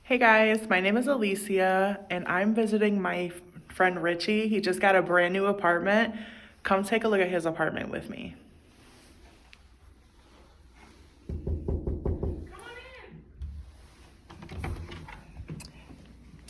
Hey guys, my name is Alicia and I'm visiting my friend Richie. He just got a brand new apartment. Come take a look at his apartment with me.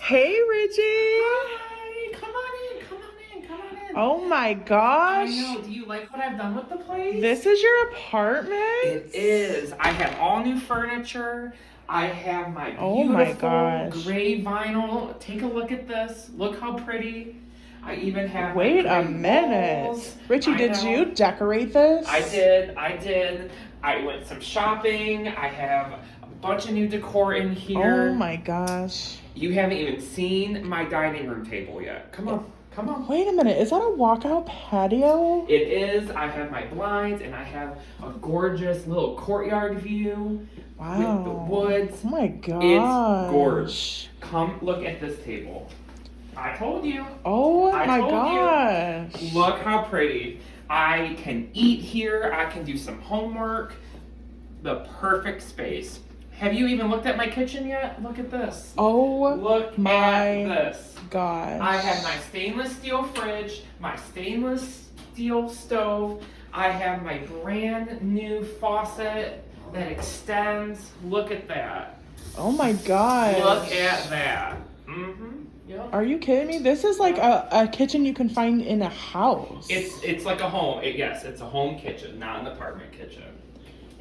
Hey Richie! Hi, come on in, come on in, come on in. Oh my I gosh! know, do you like what I've done with the place? This is your apartment? It is. I have all new furniture. I have my Oh my beautiful gosh. gray vinyl. Take a look at this. Look how pretty. I even have my Wait a gray minute. walls. Richie, I did know. you decorate this? I did. I went some shopping. I have a bunch of new decor in here. Oh my gosh. You haven't even seen my dining room table yet. Come on, come on. Wait a minute, is that a walkout patio? It is. I have my blinds and I have a gorgeous little courtyard view Wow. with the woods. Oh my gosh. It's gorgeous. Come look at this table. I told you. Oh I my told gosh. you. Look how pretty. I can eat here. I can do some homework. The perfect space. Have you even looked at my kitchen yet? Look at this. Oh Look my at this. gosh. I have my stainless steel fridge, my stainless steel stove. I have my brand new faucet that extends. Look at that. Oh my gosh. Look at that. Mm-hmm. Yep. Are you kidding me? This is like a kitchen you can find in a house. It's like a home. Yes, it's a home kitchen, not an apartment kitchen.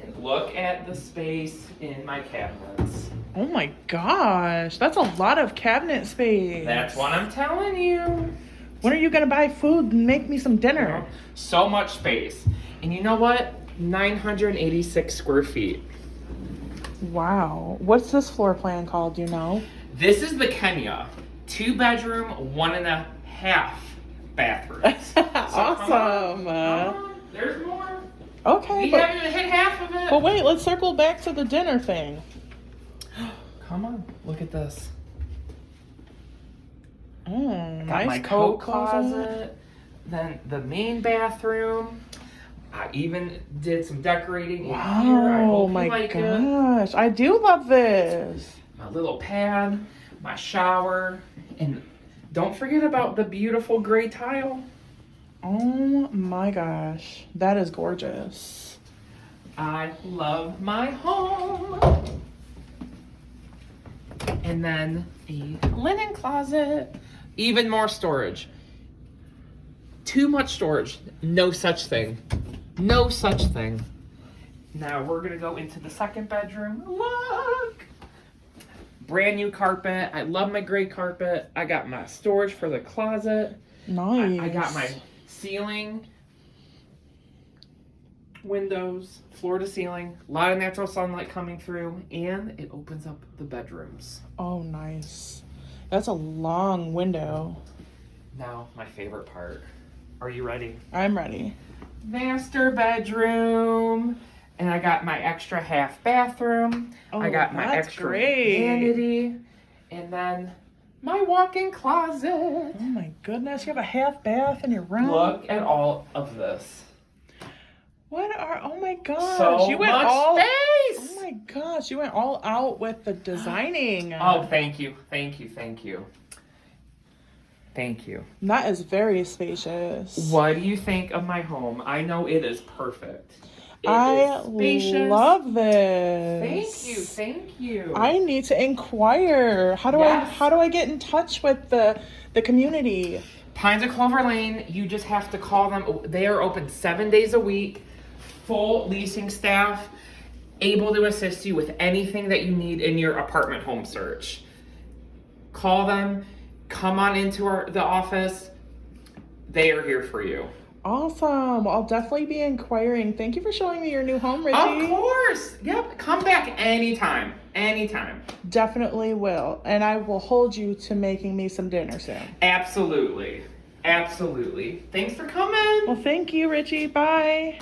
And look at the space in my cabinets. Oh my gosh. That's a lot of cabinet space. That's what I'm telling you. When are you going to buy food and make me some dinner? So much space. And you know what? 986 square feet. Wow. What's this floor plan called, do you know? This is the Kenya. 2-bedroom, 1.5 bathrooms. Awesome. Come on. There's more. Okay. We haven't even hit half of it. But wait, let's circle back to the dinner thing. Come on, look at this. Mm, Got nice my coat closet. Then the main bathroom. I even did some decorating in here. I Wow, hope my you like it. gosh. I do love this. My little pad, my shower, and don't forget about the beautiful gray tile. Oh my gosh. That is gorgeous. I love my home. And then a linen closet. Even more storage. Too much storage. No such thing. No such thing. Now we're going to go into the second bedroom. Look! Brand new carpet. I love my gray carpet. I got my storage for the closet. Nice. I got my ceiling, windows, floor to ceiling, a lot of natural sunlight coming through, and it opens up the bedrooms. Oh, nice. That's a long window. Now, my favorite part. Are you ready? I'm ready. Master bedroom. And I got my extra half bathroom. Oh, I got my that's extra great. vanity. And then my walk-in closet. Oh my goodness, you have a half bath in your room. Look at all of this. Oh my gosh. So you went much all space. Oh my gosh, you went all out with the designing. Oh, thank you. Thank you. Thank you. Thank you. That is very spacious. What do you think of my home? I know it is perfect. It I is spacious. love this. Thank you. Thank you. I need to inquire. How do Yes. I get in touch with the community? Pines of Cloverlane, you just have to call them. They are open 7 days a week. Full leasing staff, able to assist you with anything that you need in your apartment home search. Call them. Come on into the office. They are here for you. Awesome. I'll definitely be inquiring. Thank you for showing me your new home, Richie. Of course. Yep. Come back anytime. Anytime. Definitely will. And I will hold you to making me some dinner soon. Absolutely. Absolutely. Thanks for coming. Well, thank you, Richie. Bye.